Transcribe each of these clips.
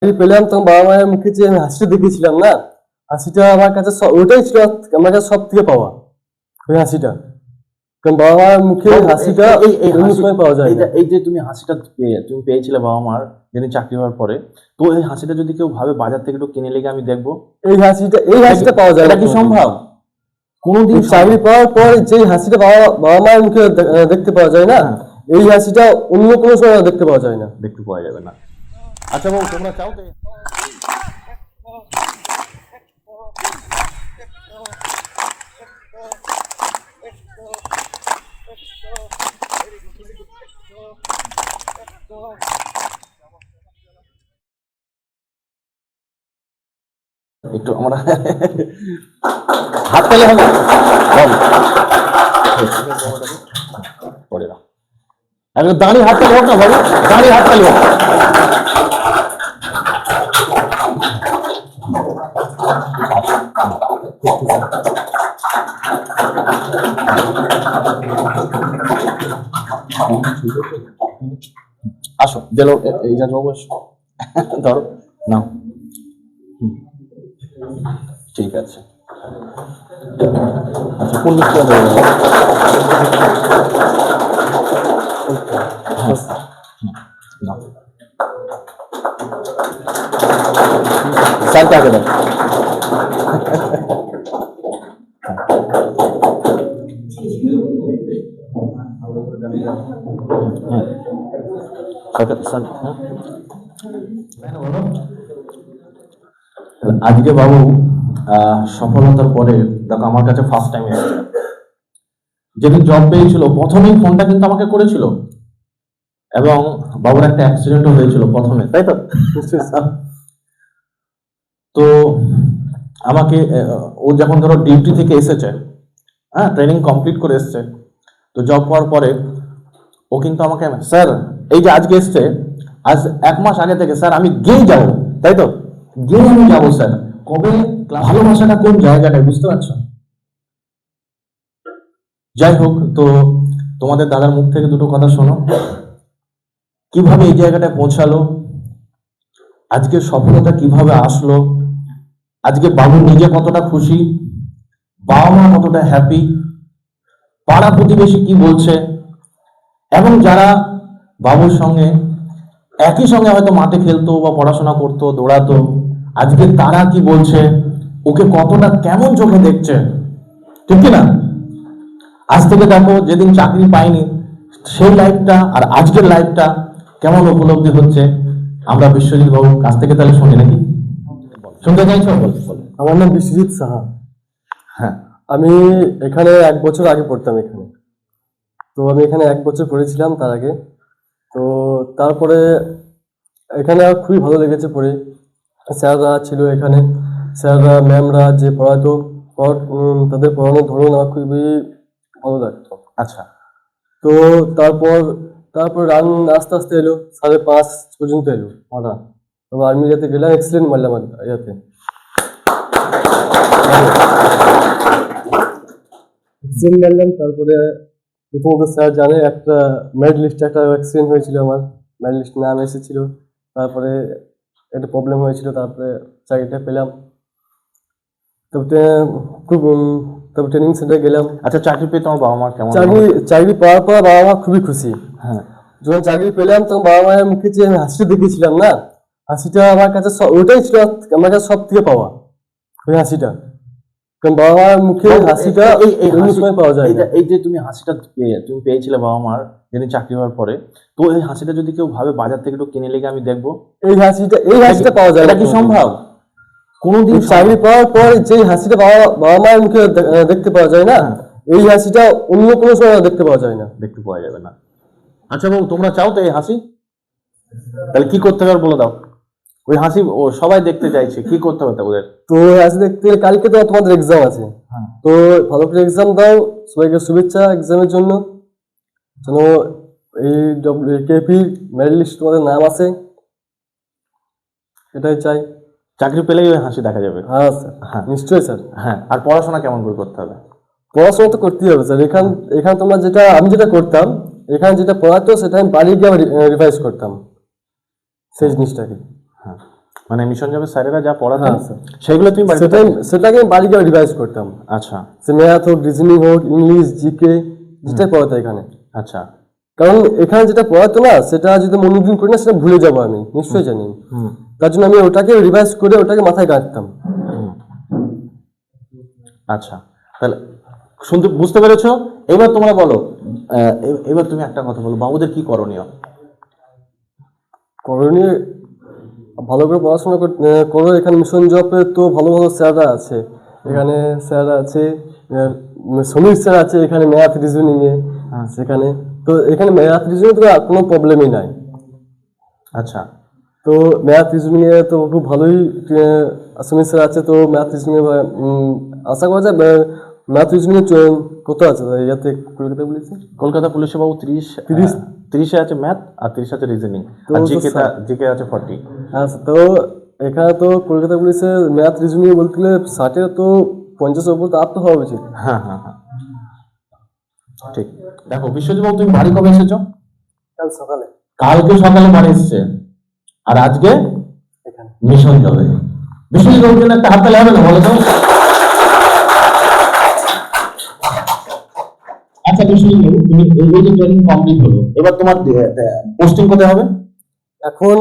পেলাম তখন বাবা মায়ের মুখে যে আমি হাসিটা দেখেছিলাম না, হাসিটা আমার কাছে ওটাই ছিল আমার কাছে সব থেকে পাওয়া, ওই হাসিটা। কারণ বাবা মায়ের মুখে হাসিটা অন্য সময় পাওয়া যায় না। এই যে তুমি হাসিটা তুমি পেয়েছিলে বাবা মার যিনি চাকরি হওয়ার পরে, তো এই হাসিটা যদি কেউ ভাবে বাজার থেকে একটু কিনে লেগে আমি দেখবো, এই হাসিটা পাওয়া যায় না। এটা কি সম্ভব? কোনোদিন চাকরি পাওয়ার পর যে হাসিটা বাবা মায়ের মুখে দেখতে পাওয়া যায় না, এই হাসিটা অন্য কোনো সময় দেখতে পাওয়া যায় না। দেখতে পাওয়া যাবে না। আচ্ছা বাবু, তোমরা চাও তো একটু আমরা হাত তালে হবে পড়ে না, একদম দাঁড়িয়ে হাত তালে হোক না বাবু, দাঁড়িয়ে হাত তালে হোক। আসো দিলো এই যা বাবু, ধরো নাও, ঠিক আছে। আচ্ছা কোন দিকটা দেবো? স্যারটা আগে দেন। আজকে বাবু সফলতার পরে দেখো আমার কাছে ফার্স্ট টাইম এসেছে। যেদিন জব পেয়েছিল প্রথমেই ফোনটা কিন্তু আমাকে করেছিল, এবং বাবুর একটা অ্যাক্সিডেন্টও হয়েছিল প্রথমে, তাই তো? তো আমাকে ও যখন ধরো ডিউটি থেকে এসেছে, হ্যাঁ ট্রেনিং কমপ্লিট করে এসছে, তো জব পাওয়ার পরে ও কিন্তু আমাকে, স্যার এই যে আজকে এসছে, আজ 1 মাস আগে থেকে স্যার আমি গেই যাবো, তাই তো? গেই আমি যাবো স্যার। কবে? ভালোবাসাটা কোন জায়গাটায়, বুঝতে পারছো? যাই হোক, তো তোমাদের দাদার মুখ থেকে দুটো কথা শোনো, কিভাবে এই জায়গাটায় পৌঁছালো, আজকে সফলতা কিভাবে আসলো, আজকে বাবু নিজে কতটা খুশি, বাবা মা কতটা হ্যাপি, পাড়া প্রতিবেশী কি বলছে, এবং যারা বাবুর সঙ্গে একই সঙ্গে হয়তো মাঠে খেলতো বা পড়াশোনা করতো, দৌড়াতো, আজকে তারা কি বলছে, ওকে কতটা কেমন চোখে দেখছে, ঠিক কি না? আজ থেকে দেখো যেদিন চাকরি পাইনি সেই লাইফটা আর আজকের লাইফটা কেমন উপলব্ধি হচ্ছে, আমরা বিশ্বজিৎ বাবুর কাছ থেকে তাহলে শুনি নাকি? শুনতে চাইছো? আমার নাম বিশ্বজিৎ সাহা। হ্যাঁ, আমি এখানে 1 বছর আগে পড়তাম এখানে। তো আমি এখানে 1 বছর পড়েছিলাম তার আগে। তো তারপরে এখানে খুবই ভালো লেগেছে পড়ে। স্যাররা ছিল এখানে, স্যাররা ম্যামরা যে পড়াতো, তাদের পড়ানোর ধরন আমার খুবই ভালো লাগতো। আচ্ছা। তো তারপর রান আস্তে আস্তে এলো, 5:30 পর্যন্ত এলো মারা। তো আর্মি যাতে গেলাম, এক্সিলেন্ট মারলাম ইয়াতে, এক্সিলেন্ট মারলাম। তারপরে প্রথমত স্যার জানে একটা মেরিট লিস্টে একটা অ্যাক্সিডেন্ট হয়েছিল, আমার মেরিট লিস্ট নাম এসেছিল। তারপরে একটা প্রবলেম হয়েছিল, তারপরে চাকরিটা পেলাম। তারপর ট্রেনিং সেন্টারে গেলাম। আচ্ছা, চাকরি পেয়ে তোমার বাবা মা কেমন? চাকরি পাওয়ার পর বাবা মা খুবই খুশি। হ্যাঁ, যখন চাকরি পেলাম তখন বাবা মায়ের মুখে যে আমি হাসিটা দেখেছিলাম না, হাসিটা আমার কাছে ওটাই ছিল আমার কাছে সব থেকে পাওয়া, ওই হাসিটা। কারণ বাবা মায়ের মুখে হাসিটা অন্য সময় পাওয়া যায় না। এই যে তুমি হাসিটা তুমি পেয়েছিলে বাবা মার যিনি চাকরি হওয়ার পরে, তো এই হাসিটা যদি কেউ ভাবে বাজার থেকে একটু কিনে লেগে আমি দেখবো, এই হাসিটা পাওয়া যায় না। এটা কি সম্ভব? কোনোদিন চাকরি পাওয়ার পর যে হাসিটা বাবা মায়ের মুখে দেখতে পাওয়া যায় না, এই হাসিটা অন্য কোনো সময় দেখতে পাওয়া যায় না। দেখতে পাওয়া যাবে না। আচ্ছা বাবু, তোমরা চাও তো এই হাসি? তাহলে কি করতে হবে বলে দাও। ওই হাসি ও সবাই দেখতে চাইছে, কি করতে হবে ওদের? তো হাসি দেখতে কালকে তো তোমাদের এক্সাম আছে, তো ভালো করে এক্সাম দাও। সবাইকে শুভেচ্ছা এক্সামের জন্য। যেন এই কেপি মেরিট লিস্ট তোমাদের নাম আছে, এটাই চাই। চাকরি পেলেই ওই হাসি দেখা যাবে। হ্যাঁ স্যার, হ্যাঁ নিশ্চয়ই স্যার। হ্যাঁ, আর পড়াশোনা কেমন করে করতে হবে? পড়াশোনা তো করতেই হবে স্যার। এখানে তোমরা আমি যেটা করতাম, এখানে যেটা পড়াতো সেটা আমি বাড়ি গিয়ে রিভাইজ করতাম সেই জিনিসটাকে। হ্যাঁ, মানে মিশন যাবে স্যারেরা যা পড়াতেন হ্যাঁ, স্যার। সেগুলো তুমি বাড়িতে সেটাকে আমি বাড়ি গিয়ে রিভাইজ করতাম। আচ্ছা সে ম্যাথ হোক, রিজনিং হোক, ইংলিশ, জিকে, যেটাই পড়াতো এখানে। আচ্ছা। কারণ এখানে যেটা পড়াতো না, সেটা যদি মনোযোগ করি না, সেটা ভুলে যাবো আমি, নিশ্চয়ই জানি। হুম তার জন্য আমি ওটাকে রিভাইজ করে ওটাকে মাথায় গাঁথতাম। আচ্ছা, তাহলে শুনতে বুঝতে পেরেছো? এবার তোমরা বলো, এবার তুমি একটা কথা বলো, বাবুদের কি করণীয়? করণীয় ভালো করে পড়াশোনা করো। এখানে মিশন জবে তো ভালো ভালো স্যাররা আছে, এখানে স্যাররা আছে, সমীর স্যার আছে এখানে ম্যাথ রিজনিং এ। সেখানে তো এখানে ম্যাথ রিজনিং তো কোনো প্রবলেমই নাই। আচ্ছা, তো ম্যাথ রিজনিং এ তো খুব ভালোই সমীর স্যার আছে। তো ম্যাথ রিজনিং এ আশা করা যায় ম্যাথ রিজনিং এ কত আছে ইয়াতে কলকাতা বলেছি? কলকাতা পুলিশে বাবু 30 আছে ম্যাথ আর 30 আছে রিজনিং, তো আর তো জিকে আছে 40। আচ্ছা, তো এখানে তো কলকাতা পুলিশের ম্যাথ রিজনিং বলতে গেলে 60 তো 50-এর উপর তো আপ তো হওয়া উচিত। হ্যাঁ হ্যাঁ হ্যাঁ, ঠিক। দেখো বিশ্বজিৎ বাবু, তুমি বাড়ি কবে এসেছো? কাল সকালে কালকে সকালে বাড়ি এসেছে, আর আজকে এখানে মিশন যাবে। বিশ্বজিৎ বাবুর জন্য একটা হাততালি হবে না, বলো তো? আচ্ছা বিশ্বজিৎ বাবু, তুমি এই যে ট্রেনিং কমপ্লিট হলো, এবার তোমার পোস্টিং কোথায় হবে? এখন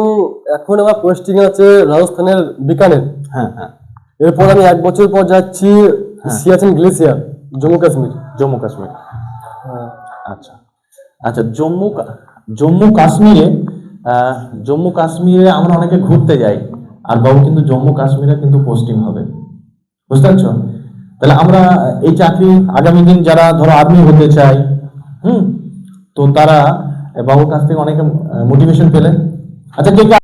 এখন আমার পোস্টিং আছে রাজস্থানের বিকানের। হ্যাঁ হ্যাঁ, এরপর আমি 1 বছর পর যাচ্ছি সিয়াচেন গ্লেসিয়ার, জম্মু কাশ্মীর। জম্মু কাশ্মীর। হ্যাঁ। আচ্ছা আচ্ছা, জম্মু কাশ্মীরে জম্মু কাশ্মীরে আমরা অনেকে ঘুরতে যাই, আর বাবু কিন্তু জম্মু কাশ্মীরে কিন্তু পোস্টিং হবে, বুঝতে পারছো? তাহলে আমরা এই চাকরি আগামী দিন যারা ধরো আর্মি হতে চায়, তো তারা বাবুর কাছ থেকে অনেকে মোটিভেশন পেলে। আচ্ছা, কে